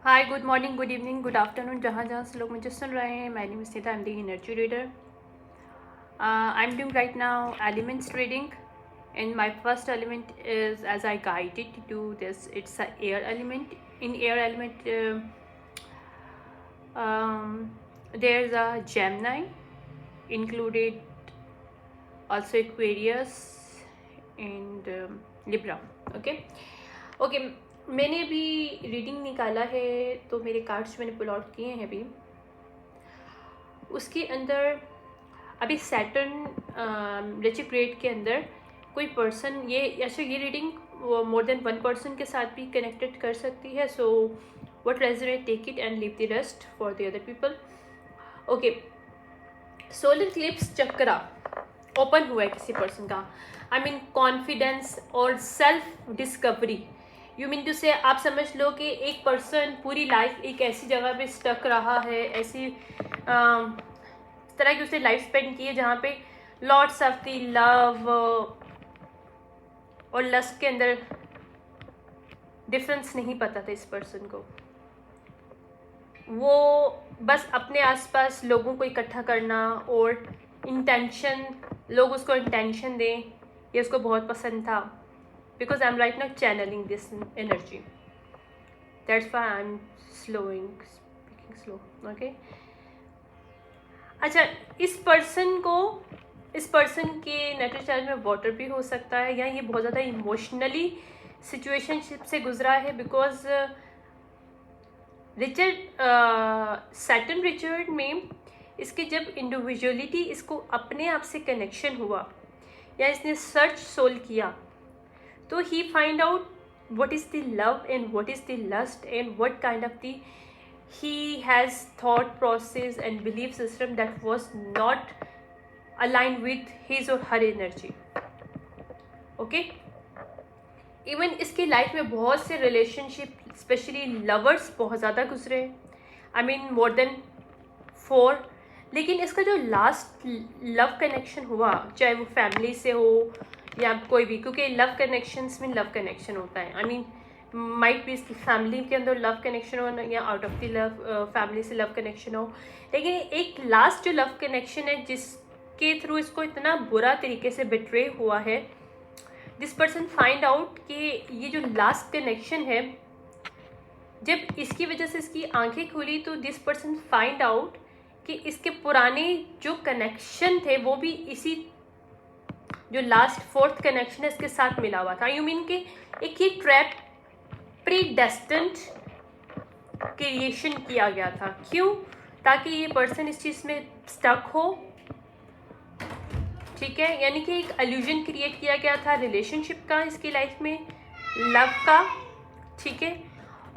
हाय, good morning, good evening, good afternoon, जहाँ जहाँ से लोग मुझे सुन रहे हैं. My name is Neeta. I am the energy reader. I am doing right now elements reading, and my first element is, as I guided to do this, it's a air element. In air element, there's a Gemini included, also Aquarius and Libra. Okay. मैंने अभी reading निकाला है, तो मेरे cards मैंने pull out किए हैं अभी. उसके अंदर अभी सैटर्न रेट्रोग्रेड के अंदर कोई पर्सन, ये reading more than one person के साथ भी कनेक्टेड कर सकती है. So what resonate, take it and leave the rest for the other people. Okay, solar eclipse chakra open हुआ है किसी पर्सन का. आई मीन कॉन्फिडेंस और self discovery. You mean to say, आप समझ लो कि एक पर्सन पूरी लाइफ एक ऐसी जगह पे स्टक रहा है, ऐसी तरह की उसने लाइफ स्पेंड की है जहाँ पे लॉट्स ऑफ द लव और लस्ट के अंदर डिफरेंस नहीं पता था इस पर्सन को. वो बस अपने आसपास लोगों को इकट्ठा करना और इंटेंशन, लोग उसको इंटेंशन दें, ये उसको बहुत पसंद था. Because I'm right now channeling this energy. That's why I'm speaking slow. Okay. अच्छा, इस पर्सन के नेचुरल चार्ज में वाटर भी हो सकता है, या ये बहुत ज़्यादा इमोशनली सिचुएशनशिप से गुजरा है. बिकॉज सैटर्न रिचर्ड में इसके जब इंडिविजुअलिटी, इसको अपने आप से कनेक्शन हुआ या इसने सर्च सोल किया, तो he find out what is the love and what is the lust and what kind of he has thought process and belief system that was not aligned with his or her energy. Okay, even इसके life में बहुत से relationship, specially lovers बहुत ज़्यादा गुजरे. I mean more than 4. लेकिन इसका जो लास्ट लव कनेक्शन हुआ, चाहे वो फैमिली से हो या कोई भी, क्योंकि लव कनेक्शंस में लव कनेक्शन होता है. आई मीन माइट भी फैमिली के अंदर लव कनेक्शन हो या out of the love family से लव कनेक्शन हो. लेकिन एक लास्ट जो लव कनेक्शन है जिसके थ्रू इसको इतना बुरा तरीके से बिट्रे हुआ है, दिस पर्सन फाइंड आउट कि ये जो लास्ट कनेक्शन है, जब इसकी वजह से इसकी आंखें खुली, तो दिस पर्सन फाइंड आउट कि इसके पुराने जो कनेक्शन थे वो भी इसी जो लास्ट 4th कनेक्शन है इसके साथ मिला हुआ था. यू मीन कि एक ही ट्रैप प्री डेस्टिन्ड क्रिएशन किया गया था. क्यों? ताकि ये पर्सन इस चीज़ में स्टक हो. ठीक है, यानी कि एक एल्यूजन क्रिएट किया गया था रिलेशनशिप का इसकी लाइफ में, लव का. ठीक है,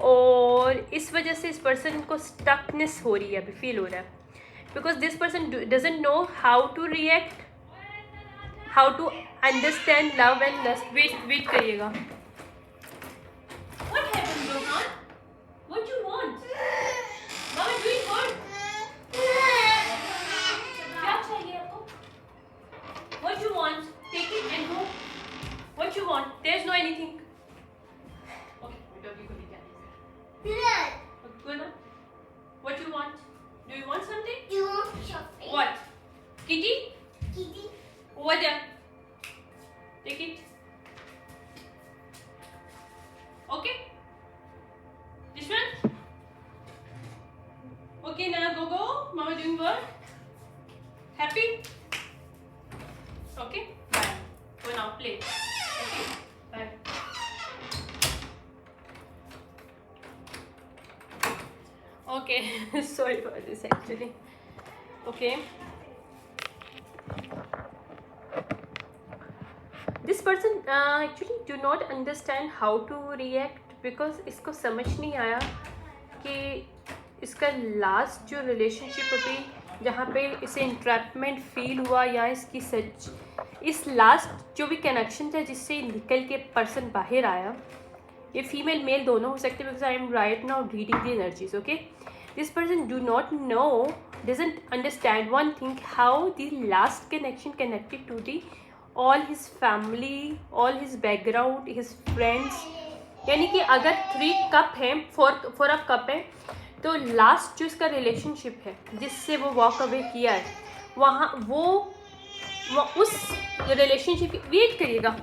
और इस वजह से इस पर्सन को स्टकनेस हो रही है, अभी फील हो रहा है. Because this person doesn't know how to react, how to understand love and lust. Wait करिएगा. What happened, Rohan? What you want? Mama doing what? क्या चाहिए आपको? What you want? Take it and go. What you want? There's no anything. Okay, doggy को लेके आइए. Go now. What you want? Do you want something? You want shopping. What? Kitty? Kitty. Over there. Take it. Okay. This one. Okay, now go. Mama doing work. Happy? Okay. Bye. Go now play. Okay. Bye. Okay. Sorry for this actually. Okay. This person actually do not understand how to react, because इसको समझ नहीं आया कि इसका last जो relationship अभी जहाँ पे इसे इंट्रैपमेंट फील हुआ, या इसकी सच, इस लास्ट जो भी कनेक्शन था जिससे निकल के पर्सन बाहर आया, ये फीमेल मेल दोनों हो सकते हैं. Because I am right now reading the energies. Okay, this person do not know, doesn't understand one thing, how the last connection connected to the all his family, all his background, his friends, यानी कि अगर 3 cup है, 4 of cup है, तो last जो इसका relationship है जिससे वो वॉक अवे किया है, वहाँ वो उस रिलेशनशिप, वेट करिएगा,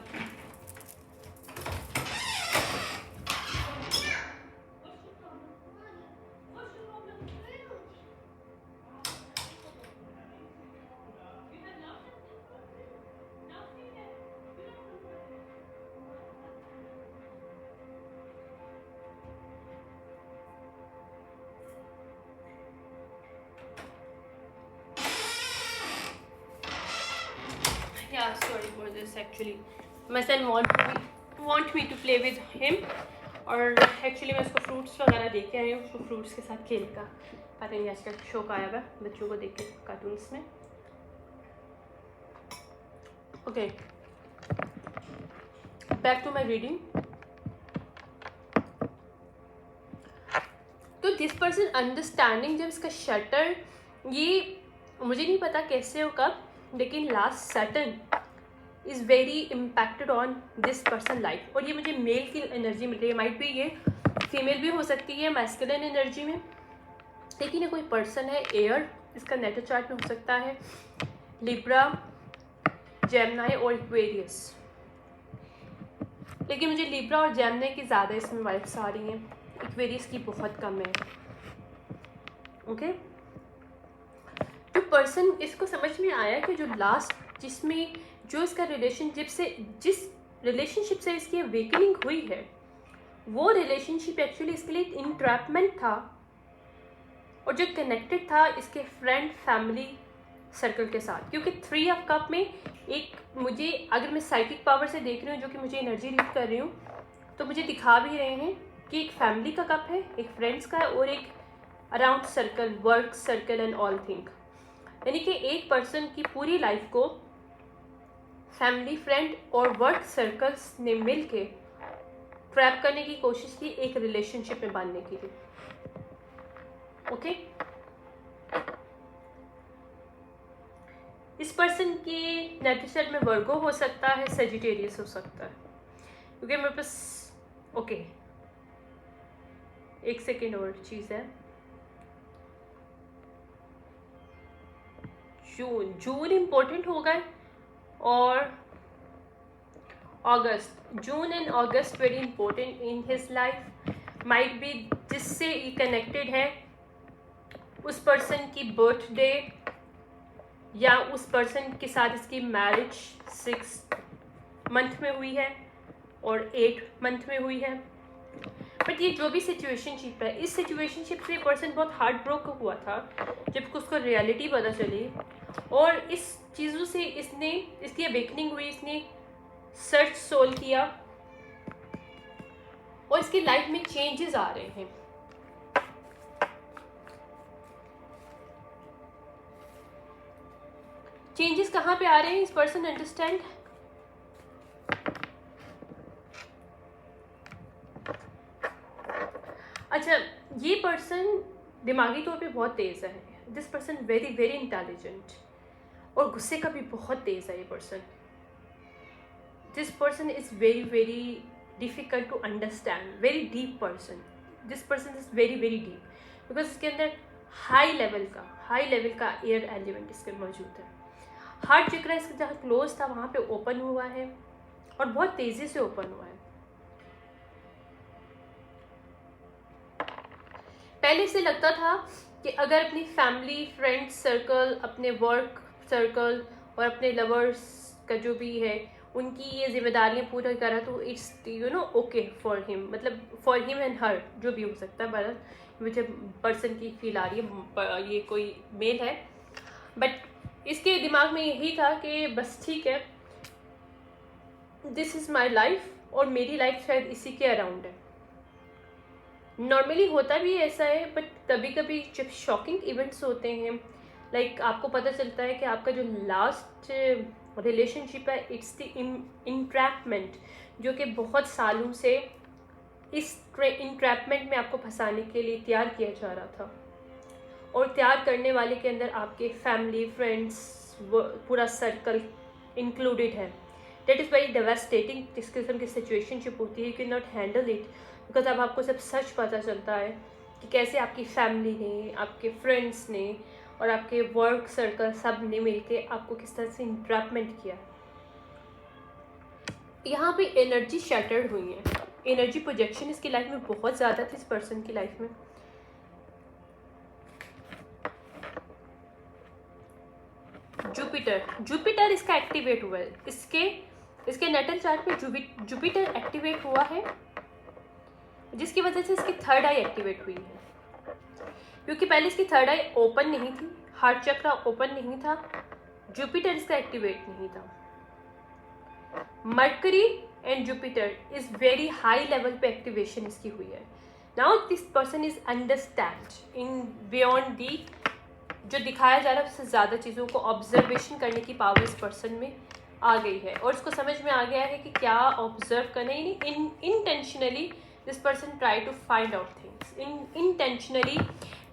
yeah, sorry for this actually. My son want me to play with him, और एक्चुअली मैं उसको फ्रूट्स वगैरह दे के आई हूँ, उसको फ्रूट्स के साथ खेलेगा। पता नहीं आजकल शौक आया हुआ बच्चों को देख के कार्टून्स में। Okay, back to my reading. तो दिस पर्सन अंडरस्टैंडिंग, जब इसका शटर, ये मुझे नहीं पता कैसे हो कब, लेकिन last Saturn is very impacted on this person life. और ये मुझे मेल की एनर्जी मिल रही है, माइट भी ये फीमेल भी हो सकती है मैस्कुलिन एनर्जी में, लेकिन ये कोई पर्सन है, एयर इसका नेटल चार्ट में हो सकता है, लिब्रा, जेमिनी और एक्वेरियस। लेकिन मुझे लिब्रा और जेमिनी की ज़्यादा इसमें वाइब्स आ रही हैं, एक्वेरियस की बहुत कम है। ओके, जो पर्सन, इसको समझ में आया कि जो लास्ट, जिसमें जो इसका रिलेशनशिप से, जिस रिलेशनशिप से इसकी अवेकनिंग हुई है, वो रिलेशनशिप एक्चुअली इसके लिए इंट्रैपमेंट था, और जो कनेक्टेड था इसके फ्रेंड फैमिली सर्कल के साथ। क्योंकि 3 ऑफ कप में एक, मुझे अगर मैं साइकिक पावर से देख रही हूँ, जो कि मुझे एनर्जी रीड कर रही हूँ, तो मुझे दिखा भी रहे हैं कि एक फैमिली का कप है, एक फ्रेंड्स का है, और एक around circle, work circle and all thing. यानी कि एक पर्सन की पूरी लाइफ को फैमिली, फ्रेंड और वर्क सर्कल्स ने मिल के ट्रैप करने की कोशिश की, एक रिलेशनशिप में बांधने के लिए। ओके, इस पर्सन की नेटल में वर्गो हो सकता है, सेजिटेरियस हो सकता है, क्योंकि मेरे पास, ओके, एक सेकेंड और चीज़ है, जून इम्पोर्टेंट होगा, और अगस्त, June and August very important in his life. Might be जिससे ये कनेक्टेड है, उस पर्सन की बर्थडे, या उस पर्सन के साथ इसकी मैरिज 6 मंथ में हुई है और 8 मंथ में हुई है। बट ये जो भी सिचुएशनशिप है, इस सिचुएशनशिप से पर्सन बहुत हार्ट ब्रोक हुआ था जब उसको रियलिटी पता चली, और इस चीज़ों से इसने, इसकी अवेकनिंग हुई, इसने सर्च सोल किया, और इसकी लाइफ में चेंजेस आ रहे हैं। चेंजेस कहाँ पे आ रहे हैं, इस पर्सन अंडरस्टैंड, अच्छा, ये पर्सन दिमागी तौर पे बहुत तेज़ है, this person very very intelligent, और गुस्से का भी बहुत तेज़ है ये person. This person is very very difficult to understand, very deep person, this person is very very deep, because इसके अंदर हाई लेवल का एयर एलिमेंट इसके मौजूद है। हार्ट चक्र इसका जहाँ क्लोज था वहाँ पे ओपन हुआ है, और बहुत तेज़ी से ओपन हुआ है। पहले से लगता था कि अगर अपनी फैमिली, फ्रेंड्स सर्कल, अपने वर्क सर्कल और अपने लवर्स का जो भी है, उनकी ये जिम्मेदारियाँ पूरा करा, तो इट्स ओके फॉर हिम, मतलब फॉर हिम एंड हर, जो भी हो सकता है। बट मुझे पर्सन की फील आ रही है, ये कोई मेल है, बट इसके दिमाग में यही था कि बस ठीक है, दिस इज़ माई लाइफ, और मेरी लाइफ शायद इसी के अराउंड है। नॉर्मली होता भी ऐसा है, बट कभी कभी जब शॉकिंग इवेंट्स होते हैं, लाइक आपको पता चलता है कि आपका जो लास्ट रिलेशनशिप है, इट्स द इंट्रैपमेंट, जो कि बहुत सालों से इस इंट्रैपमेंट में आपको फंसाने के लिए तैयार किया जा रहा था, और तैयार करने वाले के अंदर आपके फैमिली, फ्रेंड्स, पूरा सर्कल इंक्लूडेड है। दैट इज़ वेरी डेवास्टेटिंग जिस किस्म की सिचुएशनशिप होती है, you can not handle it, because अब आपको सब सच पता चलता है कि कैसे आपकी फैमिली ने, आपके फ्रेंड्स ने और आपके वर्क सर्कल सब ने मिलके आपको किस तरह से इंट्रैपमेंट किया। यहाँ पे एनर्जी शैटर्ड हुई है, एनर्जी प्रोजेक्शन इसकी लाइफ में बहुत ज़्यादा थी, इस पर्सन की लाइफ में। जुपिटर इसका एक्टिवेट हुआ है, इसके नेटल चार्ट पे जुपिटर एक्टिवेट हुआ है, जिसकी वजह से इसकी थर्ड आई एक्टिवेट हुई है, क्योंकि पहले इसकी थर्ड आई ओपन नहीं थी, हार्ट चक्रा ओपन नहीं था, जुपिटर इसका एक्टिवेट नहीं था। Mercury and Jupiter is very high level पे एक्टिवेशन इसकी हुई है। Now this person is understand in beyond the, जो दिखाया जा रहा है उससे ज़्यादा चीज़ों को ऑब्जर्वेशन करने की पावर इस पर्सन में आ गई है, और उसको समझ में आ गया है कि क्या ऑब्जर्व करना है। Intentionally this person try to find out things intentionally.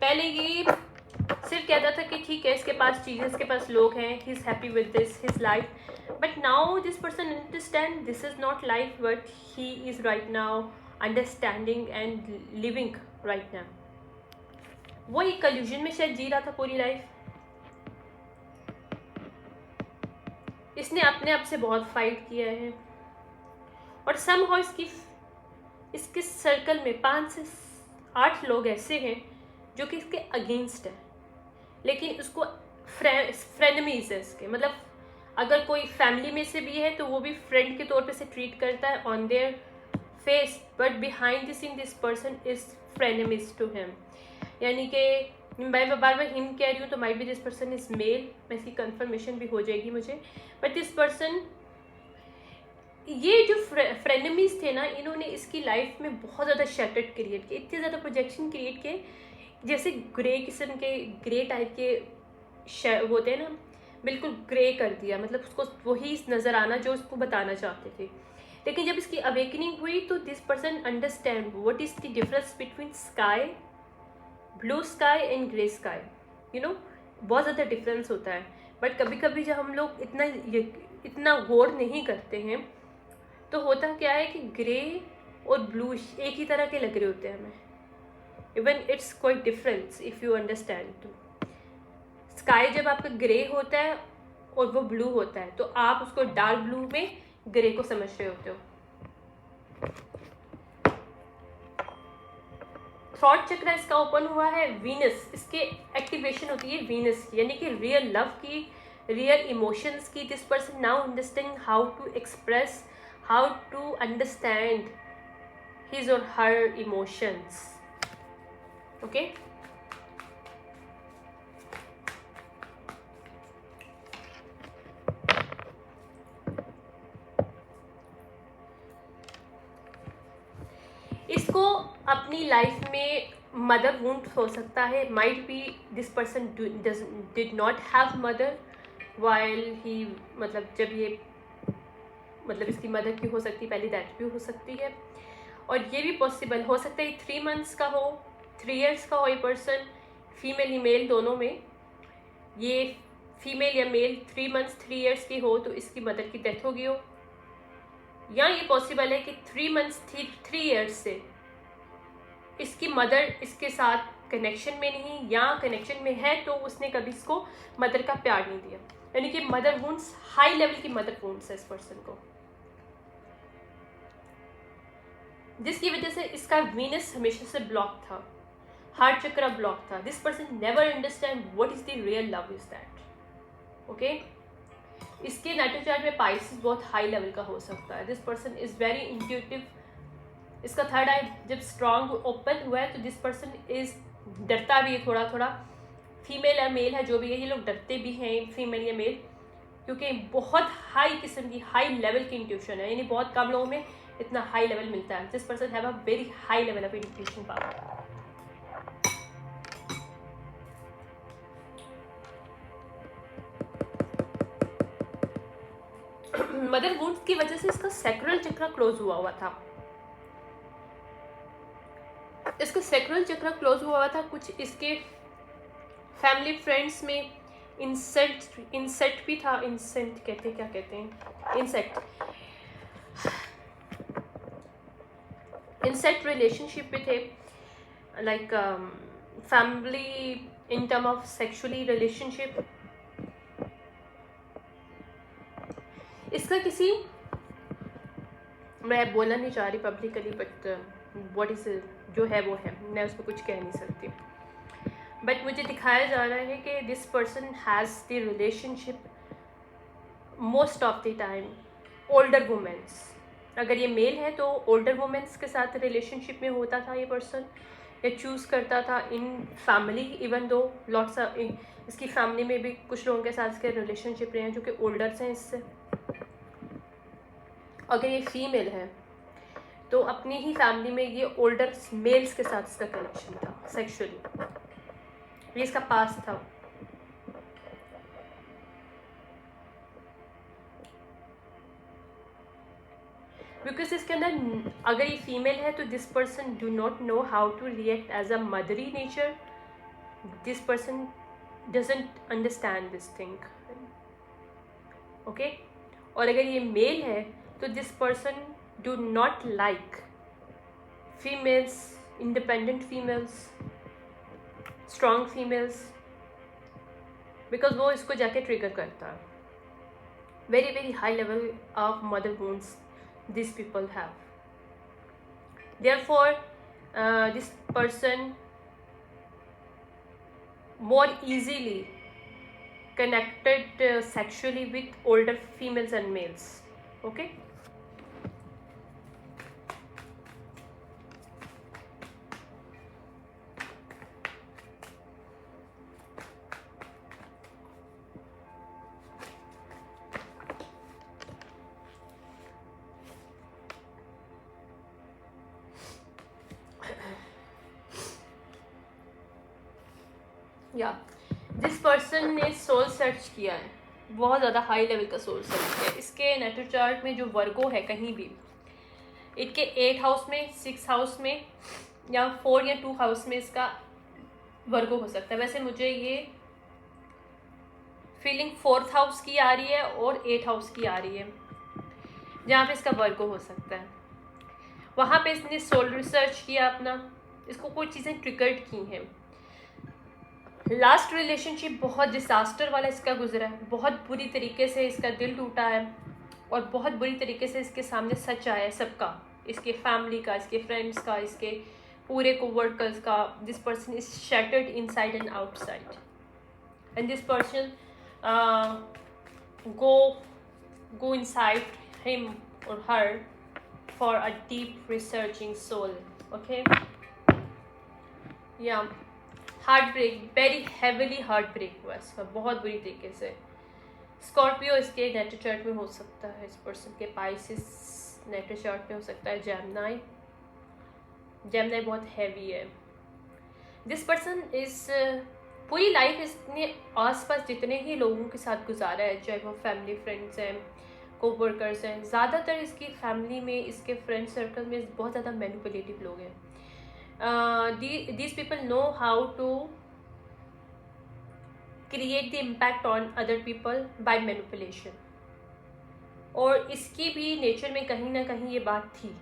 पहले ये सिर्फ कहता था कि ठीक है, इसके पास चीज़ें, इसके पास लोग हैं, he is happy with this his life, but now this person understand this is not life but he is right now understanding and living right now. वो एक कल्यूजन में शायद जी रहा था पूरी लाइफ। इसने अपने आप से बहुत फाइट किया है, और समहाउ इसके सर्कल में 5 से 8 लोग ऐसे हैं जो कि इसके अगेंस्ट हैं, लेकिन उसको फ्रेंडमीज है इसके, मतलब अगर कोई फैमिली में से भी है तो वो भी फ्रेंड के तौर पे से ट्रीट करता है on their face, but behind this in this person is frenemies to him. यानी कि मैं बार बार हिम कह रही हूँ तो might be this person is male, मैं इसकी कंफर्मेशन भी हो जाएगी मुझे, बट दिस पर्सन, ये जो फ्रेंडमीज थे ना, इन्होंने इसकी लाइफ में बहुत ज़्यादा शैटर्ड क्रिएट किए, इतने ज़्यादा प्रोजेक्शन क्रिएट किए, जैसे ग्रे किस्म के, ग्रे टाइप के होते हैं ना, बिल्कुल ग्रे कर दिया, मतलब उसको वही नज़र आना जो उसको बताना चाहते थे। लेकिन जब इसकी अवेकनिंग हुई तो this person understand what is the difference between sky, blue sky and grey sky, you know, बहुत ज़्यादा डिफरेंस होता है। बट कभी कभी जब हम लोग इतना गौर नहीं करते हैं तो होता क्या है कि ग्रे और ब्लू एक ही तरह के लग रहे होते हैं हमें, even it's quite difference if you understand too. Sky जब आपका ग्रे होता है और वो ब्लू होता है तो आप उसको डार्क ब्लू में ग्रे को समझ रहे होते हो। थ्रॉट चक्र इसका ओपन हुआ है, वीनस इसके एक्टिवेशन होती है वीनस की, यानी कि रियल लव की, रियल इमोशंस की। This person now understand how to express, how to understand his और हर इमोशंस। ओके, इसको अपनी लाइफ में मदर वुंड हो सकता है, might be this person did not have mother while he, मतलब जब ये, मतलब इसकी मदर की हो सकती है पहले, दैट भी हो सकती है। और ये भी पॉसिबल हो सकता है 3 months का हो, 3 years का हो, ये पर्सन फीमेल ही मेल दोनों में, ये फीमेल या मेल 3 months 3 years की हो तो इसकी मदर की डेथ हो गई हो, या ये पॉसिबल है कि 3 months 3 years से इसकी मदर इसके साथ कनेक्शन में नहीं, या कनेक्शन में है तो उसने कभी इसको मदर का प्यार नहीं दिया, यानी कि मदर वुंड्स, हाई लेवल की मदर वुंड्स है इस पर्सन को, जिसकी वजह से इसका वीनस हमेशा से ब्लॉक था, हार्ट चक्र ब्लॉक था। This person never understand what is the real love is that. Okay, इसके नेटल चार्ट में पाइसेस बहुत हाई लेवल का हो सकता है। This person is very intuitive, इसका थर्ड आई जब स्ट्रॉन्ग ओपन हुआ है तो दिस पर्सन इज डरता भी है थोड़ा थोड़ा, फीमेल या मेल है जो भी है, ये लोग डरते भी हैं फीमेल या मेल, क्योंकि बहुत हाई किस्म की, हाई लेवल की इंट्यूशन है, यानी बहुत कम लोगों में इतना हाई लेवल मिलता है। This person have a very high level of intuition power. Mother wounds की वजह से इसका सैक्रल चक्र क्लोज हुआ था, इसका सैक्रल चक्र क्लोज हुआ था। कुछ इसके फैमिली फ्रेंड्स में इंसेक्ट भी था, इंसेंट कहते हैं, क्या कहते हैं, इंसेक्ट रिलेशनशिप में थे, like family in term of sexually relationship. इसका किसी, मैं बोलना नहीं चाह रही पब्लिकली, बट व्हाट इज जो है वो है, मैं उस पर कुछ कह नहीं सकती, बट मुझे दिखाया जा रहा है कि this person has the relationship most of the time older women's. अगर ये मेल है तो ओल्डर वुमेंस के साथ रिलेशनशिप में होता था ये पर्सन, या चूज़ करता था in family, even though lots इसकी फैमिली में भी कुछ लोगों के साथ इसके रिलेशनशिप रहे हैं जो कि ओल्डर्स हैं इससे। अगर ये फीमेल है तो अपनी ही फैमिली में ये ओल्डर मेल्स के साथ इसका कनेक्शन था सेक्सुअली, ये इसका पास था। बिकॉज इसके अंदर अगर ये फीमेल है तो this person do not know how to react as a motherly nature, this person doesn't understand this thing, okay. और अगर ये मेल है तो this person do not like females, independent females, strong females, because वो इसको जाके trigger करता है। Very very high level of mother wounds these people have. Therefore, this person more easily connected sexually with older females and males. Okay. या जिस person ने soul search किया है, बहुत ज़्यादा हाई लेवल का सोल सर्च किया है, इसके नेटो चार्ट में जो वर्गो है कहीं भी, इसके 8 हाउस में, 6 हाउस में, या 4 या 2 हाउस में इसका वर्गो हो सकता है। वैसे मुझे ये फीलिंग 4th हाउस की आ रही है और 8 हाउस की आ रही है, जहाँ पे इसका वर्गो हो सकता है। वहाँ पे इसने सोल रिसर्च किया अपना, इसको कोई चीज़ें ट्रिगर्ड की हैं। लास्ट रिलेशनशिप बहुत डिसास्टर वाला इसका गुजरा है, बहुत बुरी तरीके से इसका दिल टूटा है, और बहुत बुरी तरीके से इसके सामने सच आया है सबका, इसके फैमिली का, इसके फ्रेंड्स का, इसके पूरे कोवर्कर्स का। This person is shattered inside and outside, and this person go inside him or her for a deep researching soul. Okay, yeah, heart break, very heavily heart break हुआ इसका बहुत बुरी तरीके से। स्कॉर्पियो इसके नेटो चार्ट में हो सकता है, इस पर्सन के पाइसिस नेटो चार्ट में हो सकता है, जेमिनी बहुत हैवी है। दिस पर्सन इस पूरी लाइफ इसने आसपास जितने ही लोगों के साथ गुजारा है, चाहे वो फैमिली फ्रेंड्स हैं, कोवर्कर्स हैं, ज़्यादातर इसकी फैमिली में, इसके फ्रेंड सर्कल में बहुत ज़्यादा मैनिपुलेटिव लोग हैं। these people know how to create the impact on other people by manipulation, और इसकी भी नेचर में कहीं ना कहीं ये बात थी,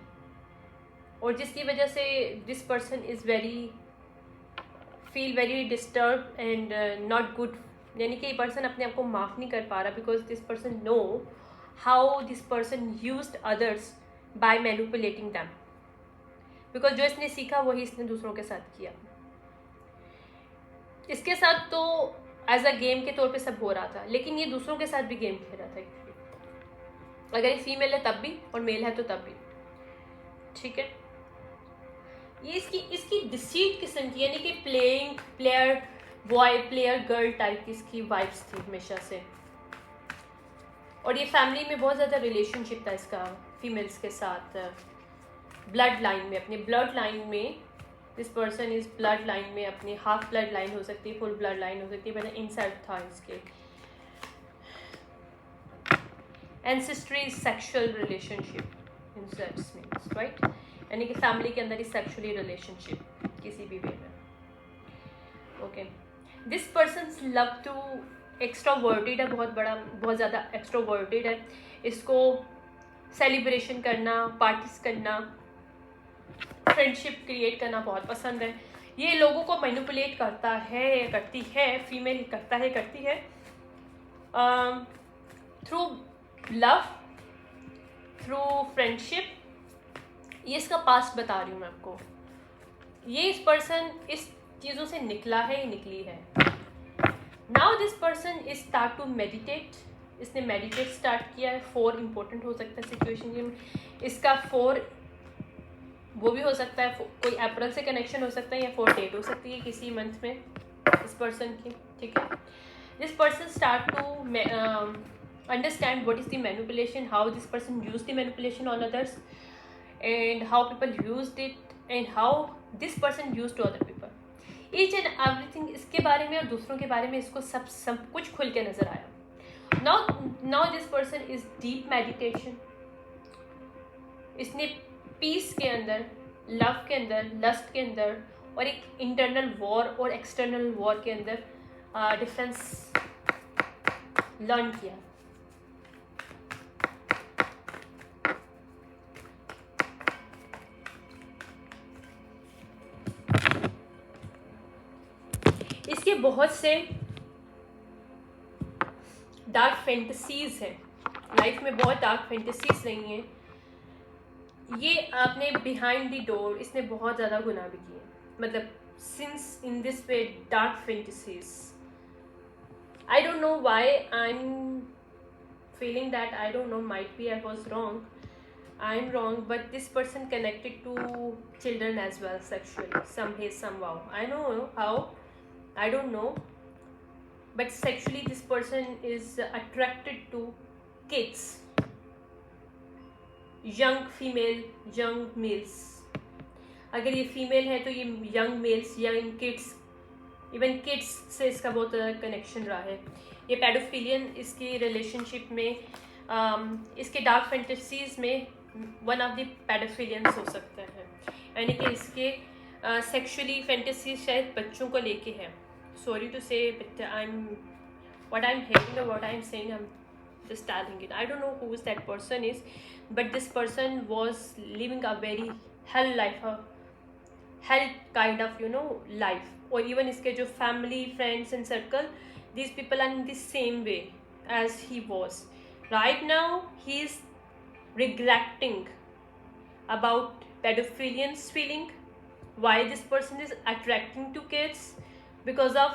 और जिसकी वजह से this person is feel very disturb and not good, यानी कि ये पर्सन अपने आप को माफ़ नहीं कर पा रहा, because this person know how this person used others by manipulating them, because जो इसने सीखा वही इसने दूसरों के साथ किया। इसके साथ तो एज अ गेम के तौर पे सब हो रहा था, लेकिन ये दूसरों के साथ भी गेम खेल रहा था। अगर ये फीमेल है तब भी, और मेल है तो तब भी, ठीक है। ये इसकी डिसीट किस्म की, यानी कि player boy player girl type की इसकी वाइब्स थी हमेशा से, और ये फैमिली में बहुत ज़्यादा रिलेशनशिप था इसका फीमेल्स के साथ, ब्लड लाइन में, अपने ब्लड लाइन में। This person is blood line में, अपनी हाफ ब्लड लाइन हो सकती है, फुल ब्लड लाइन हो सकती है, मैंने इनसाइड था इसके ancestry sexual relationship in sex means, right, यानी कि फैमिली के अंदर ही सेक्सुअली रिलेशनशिप किसी भी वे में। Okay, this person love to extroverted है, बहुत ज़्यादा एक्स्ट्रोवर्टेड है। इसको सेलिब्रेशन करना, पार्टीज करना, फ्रेंडशिप क्रिएट करना बहुत पसंद है। ये लोगों को मैनिपुलेट करता है, करती है, फीमेल करता है, करती है थ्रू लव, थ्रू फ्रेंडशिप। ये इसका पास्ट बता रही हूँ मैं आपको। ये इस पर्सन इस चीज़ों से निकला है, निकली है। Now this person is start to meditate. इसने मेडिटेट स्टार्ट किया है। 4 इंपॉर्टेंट हो सकता है सिचुएशन में। इसका 4 वो भी हो सकता है, कोई अप्रैल से कनेक्शन हो सकता है, या 4 डेट हो सकती है किसी मंथ में इस पर्सन की, ठीक है। This person start to understand what is the manipulation, how this person used the manipulation on others, and how people used it, and how this person used to other people. Each and everything इसके बारे में और दूसरों के बारे में इसको सब कुछ खुल के नजर आया। now this person is deep meditation. इसने पीस के अंदर, लव के अंदर, लस्ट के अंदर, और एक इंटरनल वॉर और एक्सटर्नल वॉर के अंदर डिफरेंस लर्न किया। इसके बहुत से डार्क फैंटेसीज हैं, लाइफ में बहुत डार्क फैंटेसीज रही हैं। ये आपने बिहाइंड द डोर इसने बहुत ज़्यादा गुनाह भी किए, मतलब since in this way dark fantasies. I don't know why I am feeling that, I don't know, might be I was wrong, I'm wrong, but this person connected to children as well sexually, somehow. I know how, I don't know, but sexually this person is attracted to kids, young female, young males. अगर ये female है तो ये young mails, young kids, even kids से इसका बहुत connection रहा है। ये पेडोफिलियन इसकी रिलेशनशिप में, इसके डार्क फैंटेसीज में वन ऑफ द पेडोफिलियंस हो सकते हैं, यानी कि इसके सेक्सुअली फैंटेसीज शायद बच्चों को लेके है। सॉरी टू से, but what I'm hearing or what I'm saying, I'm just telling it. I don't know who that person is, but this person was living a very hell life, a hell kind of life. Or even इसके जो family, friends and circle, these people are in the same way as he was. Right now he is regretting about pedophilians feeling, why this person is attracting to kids, because of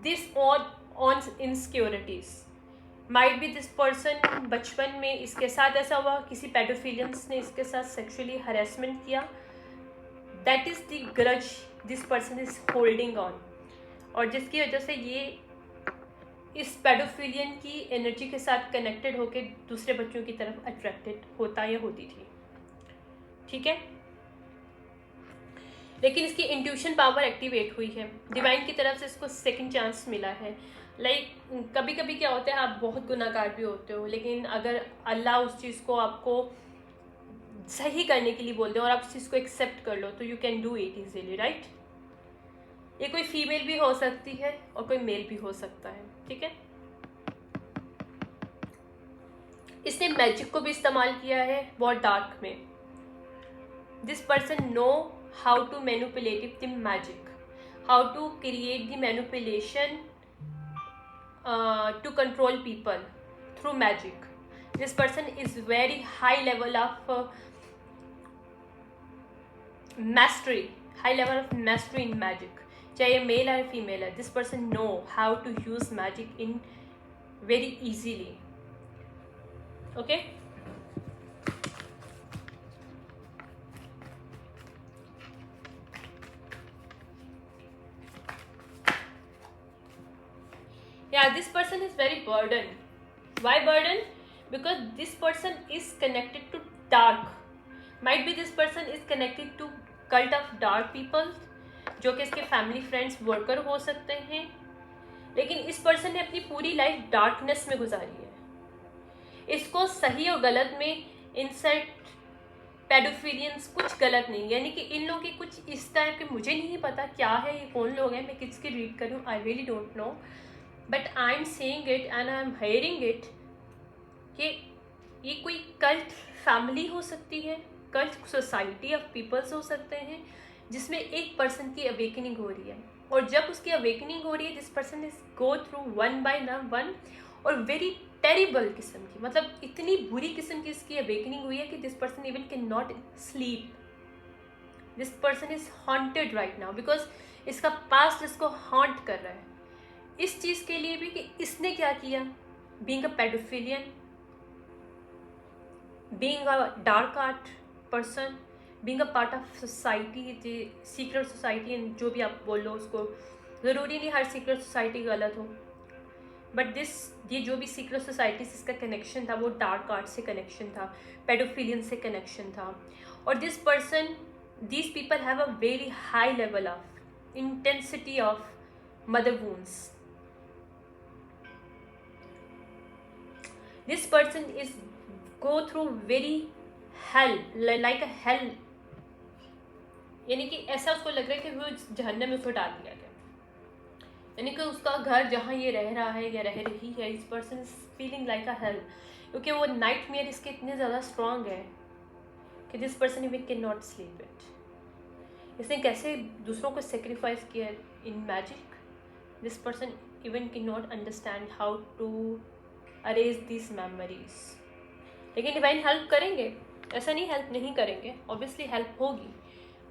this on insecurities. Might be this person बचपन में इसके साथ ऐसा हुआ, किसी पेडोफिलियंस ने इसके साथ सेक्सुअली हरेसमेंट किया, that is the grudge this person is holding on, और जिसकी वजह से ये इस पेडोफिलियन की एनर्जी के साथ कनेक्टेड होकर दूसरे बच्चों की तरफ अट्रैक्टेड होता या होती थी, ठीक है। लेकिन इसकी इंट्यूशन पावर एक्टिवेट हुई है, डिवाइन की तरफ से इसको सेकंड चांस मिला है। लाइक कभी कभी क्या होता है, आप बहुत गुनाहगार भी होते हो, लेकिन अगर अल्लाह उस चीज़ को आपको सही करने के लिए बोलते हैं और आप उस चीज़ को एक्सेप्ट कर लो, तो you can do it easily, right. ये कोई फीमेल भी हो सकती है और कोई मेल भी हो सकता है, ठीक है। इसने मैजिक को भी इस्तेमाल किया है बहुत डार्क में। This person know how to manipulate the magic, how to create the manipulation to control people through magic. This person is very high level of mastery, high level of mastery in magic, चाहे mail है female है। This person know how to use magic in very easily, okay. Yeah, this person is very burdened. Why burdened? Because this person is connected to dark. Might be this person is connected to cult of dark people, जो कि इसके family, friends, worker हो सकते हैं। लेकिन इस person ने अपनी पूरी लाइफ डार्कनेस में गुजारी है। इसको सही और गलत में इंसेक्ट, पेडोफिलियंस कुछ गलत नहीं, यानी कि इन लोगों की कुछ इस टाइप के, मुझे नहीं पता क्या है, ये कौन लोग हैं, मैं किसकी रीड करूँ, I really don't know, but I am saying it and I am hearing it कि ये कोई कल्ट फैमिली हो सकती है, कल्ट सोसाइटी ऑफ पीपल्स हो सकते हैं, जिसमें एक पर्सन की अवेकनिंग हो रही है, और जब उसकी अवेकनिंग हो रही है this person is go through one by one और वेरी टेरिबल किस्म की, मतलब इतनी बुरी किस्म की इसकी अवेकनिंग हुई है कि this person even can not sleep, this person is haunted right now because इसका पास्ट इसको हॉन्ट कर रहा है। इस चीज़ के लिए भी कि इसने क्या किया, being a paedophilian, being a dark art person, being a part of society, secret society, जो भी आप बोलो उसको, ज़रूरी नहीं हर सीक्रेट सोसाइटी गलत हो, बट ये जो भी सीक्रेट सोसाइटी से इसका कनेक्शन था वो डार्क आर्ट से कनेक्शन था, पेडोफिलियन से कनेक्शन था, और these people have a very high level of intensity of mother wounds. This person is go through very hell, like a hell, यानी कि ऐसा उसको लग रहा है कि वो जहन्नम में उसको डाल दिया गया, यानी कि उसका घर जहाँ ये रह रहा है या रह रही है, इस person is feeling like a hell, क्योंकि वो नाइटमेयर इसके इतने ज़्यादा स्ट्रॉन्ग है कि this person even can not sleep it. इसने कैसे दूसरों को सेक्रीफाइस किया in magic, this person even can not understand how to arrange this memories. लेकिन डिवाइन हेल्प करेंगे, ऐसा नहीं हेल्प नहीं करेंगे, ऑब्वियसली हेल्प होगी,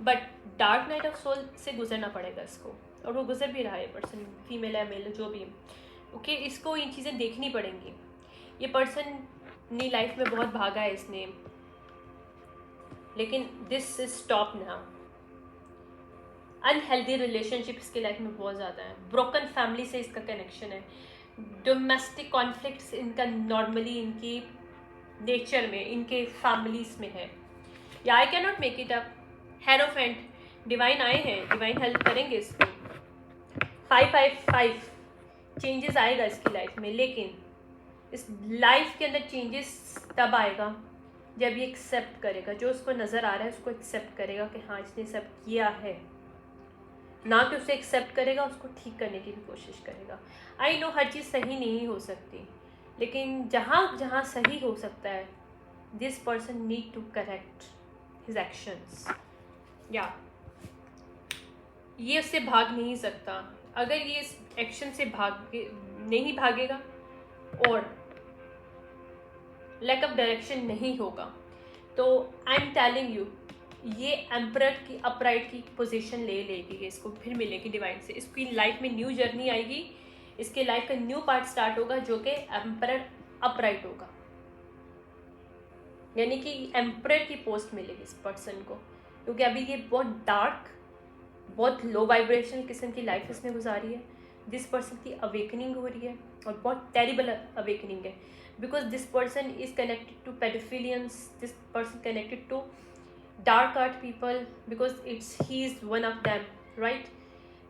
but dark night of soul से गुजरना पड़ेगा इसको, और वो गुजर भी रहा है पर्सन, फीमेल है मेल जो भी है, ओके, इसको ये चीज़ें देखनी पड़ेंगी। ये पर्सन ने लाइफ में बहुत भागा है इसने, लेकिन this is stop now. Unhealthy relationship इसकी लाइफ में बहुत ज़्यादा है, ब्रोकन फैमिली से इसका कनेक्शन है, डोमेस्टिक कॉन्फ्लिक्ट्स इनका नॉर्मली इनकी नेचर में, इनके फैमिलीज में है, या I can not make it up. Hierophant divine आए हैं, डिवाइन हेल्प करेंगे इसको। 555 चेंजेस आएगा इसकी लाइफ में, लेकिन इस लाइफ के अंदर चेंजेस तब आएगा जब ये एक्सेप्ट करेगा, जो उसको नज़र आ रहा है उसको एक्सेप्ट करेगा कि हाँ इसने सब किया है, ना कि उसे एक्सेप्ट करेगा उसको ठीक करने की भी कोशिश करेगा। आई नो हर चीज़ सही नहीं हो सकती, लेकिन जहाँ जहाँ सही हो सकता है this person need to correct his actions, या ये उससे भाग नहीं सकता। अगर ये इस एक्शन से नहीं भागेगा और लैक ऑफ डायरेक्शन नहीं होगा, तो आई एम टेलिंग यू ये एम्परर की अपराइट की पोजीशन ले लेगी, इसको फिर मिलेगी डिवाइन से, इसकी लाइफ में न्यू जर्नी आएगी, इसके लाइफ का न्यू पार्ट स्टार्ट होगा जो कि एम्परर अपराइट होगा, यानी कि एम्परर की पोस्ट मिलेगी इस पर्सन को, क्योंकि अभी ये बहुत डार्क, बहुत लो वाइब्रेशन किस्म की लाइफ इसने गुजारी है। दिस पर्सन की अवेकनिंग हो रही है और बहुत टेरिबल अवेकनिंग है, because this person is connected to paedophilians, this person connected to dark art people because he is one of them, right?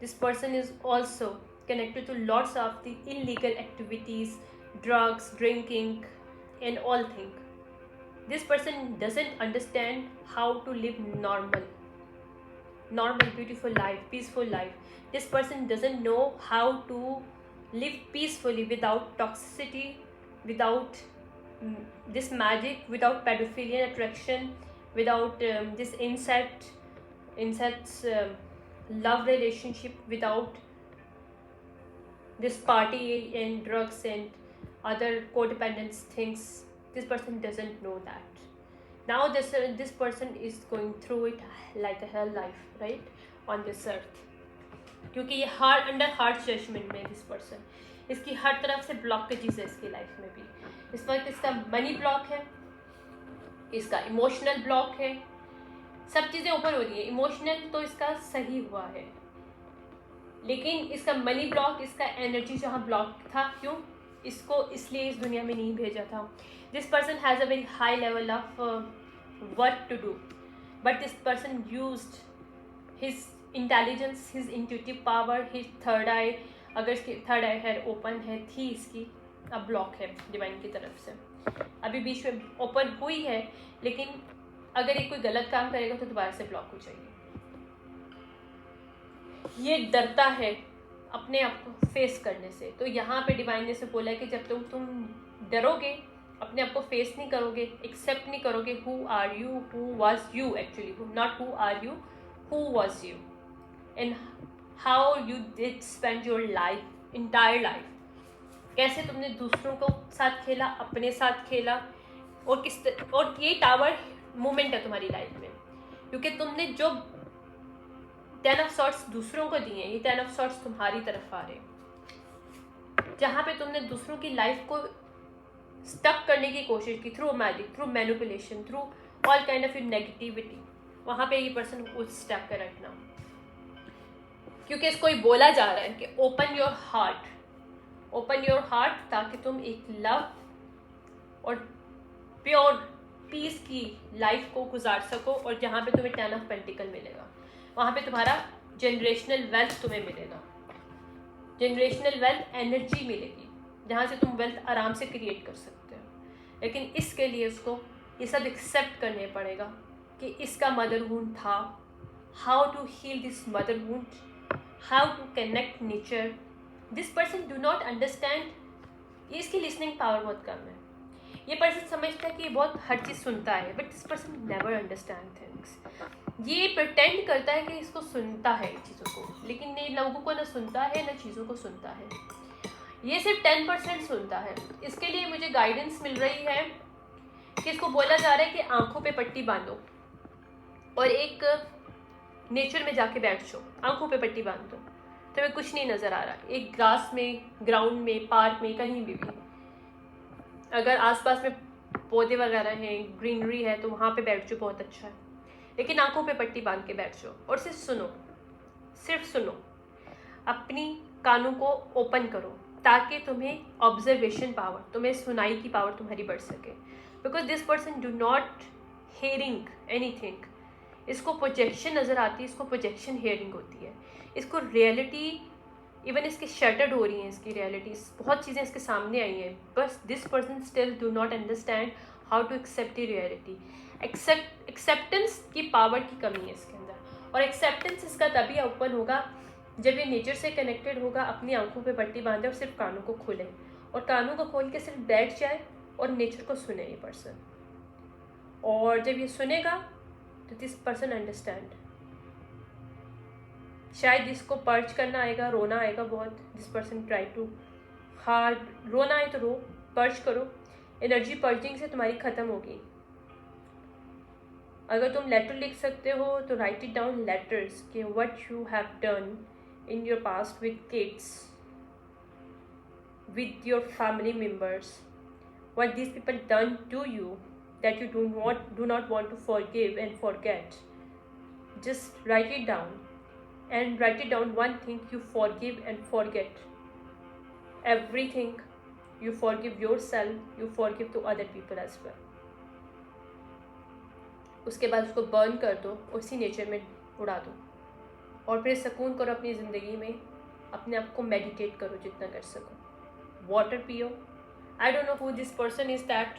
This person is also connected to lots of the illegal activities, drugs, drinking and all things. This person doesn't understand how to live normal beautiful life, peaceful life. This person doesn't know how to live peacefully without toxicity, without this magic, without pedophilian attraction, without this insects love relationship, without this party and drugs and other codependent things. This person doesn't know that. Now this person is going through it like a hell life, right, on this earth, क्योंकि ये under heart judgement में this person, इसकी हर तरफ से blockages है इसकी life में भी। इस वक्त इसका मनी ब्लॉक है, इसका इमोशनल ब्लॉक है, सब चीज़ें ऊपर हो रही है। इमोशनल तो इसका सही हुआ है, लेकिन इसका मनी ब्लॉक, इसका एनर्जी जहाँ ब्लॉक था, क्यों, इसको इसलिए इस दुनिया में नहीं भेजा था। This person has a very high level of work to do, but this person used his intelligence, his intuitive power, his third eye, अगर इसकी थर्ड आई है ओपन है थी इसकी, अब ब्लॉक है डिवाइन की तरफ से, अभी बीच में ओपन हुई है, लेकिन अगर ये कोई गलत काम करेगा तो दोबारा से ब्लॉक हो जाएगी। ये डरता है अपने आप को फेस करने से। तो यहाँ पे डिवाइन ने से बोला है कि जब तुम डरोगे, अपने आप को फेस नहीं करोगे, एक्सेप्ट नहीं करोगे who are you, who was you actually, not who are you, who was you and how you did spend your life, entire life, कैसे तुमने दूसरों को साथ खेला, अपने साथ खेला, और और ये टावर मोमेंट है तुम्हारी लाइफ में, क्योंकि तुमने जो 10 ऑफ सॉर्ट्स दूसरों को दिए, ये 10 ऑफ सॉर्ट्स तुम्हारी तरफ आ रहे, जहाँ पे तुमने दूसरों की लाइफ को स्टक करने की कोशिश की through magic, through manipulation, through all kind of negativity, वहाँ पे ये पर्सन को स्टक कर रखना, क्योंकि इसको ही बोला जा रहा है कि open your heart, open your heart, ताकि तुम एक लव और प्योर पीस की लाइफ को गुजार सको, और जहाँ पे तुम्हें 10 ऑफ पेंटिकल मिलेगा, वहाँ पे तुम्हारा जनरेशनल वेल्थ तुम्हें मिलेगा, जनरेशनल वेल्थ एनर्जी मिलेगी, जहाँ से तुम वेल्थ आराम से क्रिएट कर सकते हो। लेकिन इसके लिए उसको ये सब एक्सेप्ट करने पड़ेगा कि इसका मदर वुंड था, how to heal this mother wound, how to connect nature. This person do not understand, ये इसकी लिसनिंग पावर बहुत कम है। ये पर्सन समझता है कि ये बहुत हर चीज़ सुनता है, but this person never understand things. ये प्रटेंड करता है कि इसको सुनता है चीज़ों को, लेकिन ये लोगों को ना सुनता है ना चीज़ों को सुनता है, ये सिर्फ 10% सुनता है। इसके लिए मुझे गाइडेंस मिल रही है कि इसको बोला जा रहा है कि आंखों पे पट्टी बांधो और एक नेचर में जाके बैठ जाओ, आंखों पे पट्टी बांध दो, तुम्हें कुछ नहीं नज़र आ रहा, एक ग्रास में, ग्राउंड में, पार्क में, कहीं भी अगर आसपास में पौधे वगैरह हैं, ग्रीनरी है, तो वहाँ पे बैठ जाओ, बहुत अच्छा है, लेकिन आंखों पे पट्टी बांध के बैठ जाओ और सिर्फ सुनो, सिर्फ सुनो, अपनी कानों को ओपन करो, ताकि तुम्हें ऑब्जर्वेशन पावर, तुम्हें सुनाई की पावर तुम्हारी बढ़ सके। Because this person do not hearing anything, इसको प्रोजेक्शन नज़र आती है, इसको प्रोजेक्शन हेयरिंग होती है, इसको रियलिटी इवन इसकी शटर्ड हो रही हैं, इसकी रियलिटीज़, बहुत चीज़ें इसके सामने आई हैं, बस this person still do not understand how to accept the reality. Acceptance की पावर की कमी है इसके अंदर, और एक्सेप्टेंस इसका तभी ओपन होगा जब ये नेचर से कनेक्टेड होगा, अपनी आंखों पे पट्टी बांधे और सिर्फ कानों को खोले, और कानों को खोल के सिर्फ बैठ जाए और नेचर को सुने ये पर्सन। और जब ये सुनेगा तो दिस पर्सन अंडरस्टैंड, शायद इसको पर्च करना आएगा, रोना आएगा बहुत, this person try to hard, रोना आए तो रो, पर्च करो, एनर्जी पर्चिंग से तुम्हारी ख़त्म होगी। अगर तुम लेटर लिख सकते हो तो राइट इट डाउन लेटर्स कि what you have done in your past with kids, with your family members, what these people done to you that you do not want to forgive and forget. Just write it down, and write it down one thing you forgive and forget. Everything you forgive yourself, you forgive to other people as well. उसके बाद उसको burn कर दो, उसी nature में उड़ा दो, और फिर सुकून करो अपनी ज़िंदगी में, अपने आप को मेडिटेट करो जितना कर सको, वाटर पियो। I don't know who this person is that,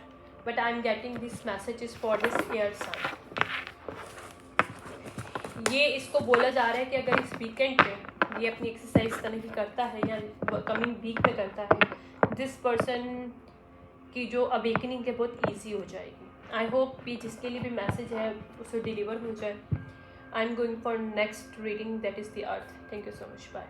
but I am getting this messages for this air sign. ये इसको बोला जा रहा है कि अगर इस वीकेंड पे ये अपनी एक्सरसाइज करने की करता है या कमिंग वीक में करता है, दिस पर्सन की जो अवेकनिंग है बहुत ईजी हो जाएगी। आई होप कि जिसके लिए भी मैसेज है उसे डिलीवर हो जाए। I'm going for next reading, that is the earth. Thank you so much. Bye.